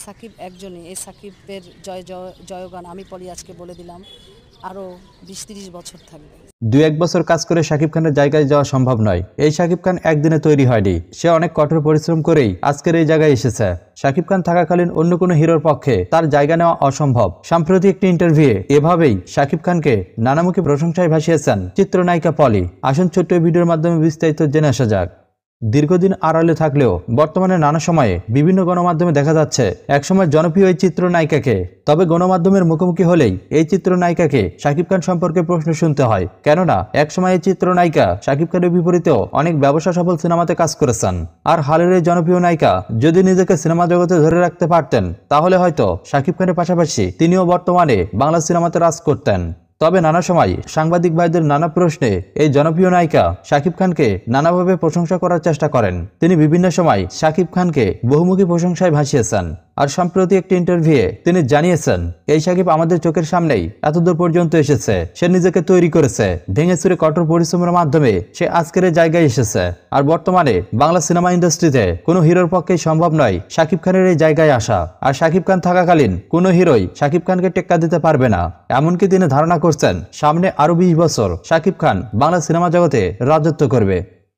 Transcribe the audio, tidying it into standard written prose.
সাকিব একজনই, এই সাকিবের জয়গান আমি পড়ি আজকে বলে দিলাম, আরও ২০-৩০ বছর থাকবে। ২-১ বছর কাজ করে শাকিব খানের জায়গায় যাওয়া সম্ভব নয়। এই শাকিব খান একদিনে তৈরি হয়নি, সে অনেক কঠোর পরিশ্রম করেই আজকের এই জায়গায় এসেছে। শাকিব খান থাকাকালীন অন্য কোনো হিরোর পক্ষে তার জায়গা নেওয়া অসম্ভব। সাম্প্রতিক একটি ইন্টারভিউয়ে এভাবেই শাকিব খানকে নানামুখী প্রশংসায় ভাসিয়েছেন চিত্রনায়িকা পলি। আসুন ছোট্ট ভিডিওর মাধ্যমে বিস্তারিত জেনে আসা যাক। দীর্ঘদিন আড়ালে থাকলেও বর্তমানে নানা সময়ে বিভিন্ন গণমাধ্যমে দেখা যাচ্ছে একসময় জনপ্রিয় এই চিত্রনায়িকাকে। তবে গণমাধ্যমের মুখোমুখি হলেই এই চিত্রনায়িকাকে শাকিব খান সম্পর্কে প্রশ্ন শুনতে হয়, কেননা একসময় এই চিত্রনায়িকা শাকিব খানের বিপরীতেও অনেক ব্যবসা সফল সিনেমাতে কাজ করেছেন। আর হালের এই জনপ্রিয় নায়িকা যদি নিজেকে সিনেমা জগতে ধরে রাখতে পারতেন, তাহলে হয়তো শাকিব খানের পাশাপাশি তিনিও বর্তমানে বাংলা সিনেমাতে রাজ করতেন। তবে নানা সময় সাংবাদিক ভাইদের নানা প্রশ্নে এই জনপ্রিয় নায়িকা শাকিব খানকে নানাভাবে প্রশংসা করার চেষ্টা করেন। তিনি বিভিন্ন সময় শাকিব খানকে বহুমুখী প্রশংসায় ভাসিয়েছেন। আর সম্প্রতি একটি ইন্টারভিউয়ে তিনি জানিয়েছেন, এই শাকিব আমাদের চোখের সামনেই এতদূর পর্যন্ত এসেছে, সে নিজেকে তৈরি করেছে, ভেঙে চুরে কঠোর পরিশ্রমের মাধ্যমে সে আজকের এই জায়গায় এসেছে। আর বর্তমানে বাংলা সিনেমা ইন্ডাস্ট্রিতে কোনো হিরোর পক্ষেই সম্ভব নয় শাকিব খানের এই জায়গায় আসা। আর শাকিব খান থাকাকালীন কোনো হিরোই শাকিব খানকে টেক্কা দিতে পারবে না। এমনকি তিনি ধারণা করছেন সামনে আরো ২০ বছর শাকিব খান বাংলা সিনেমা জগতে রাজত্ব করবে।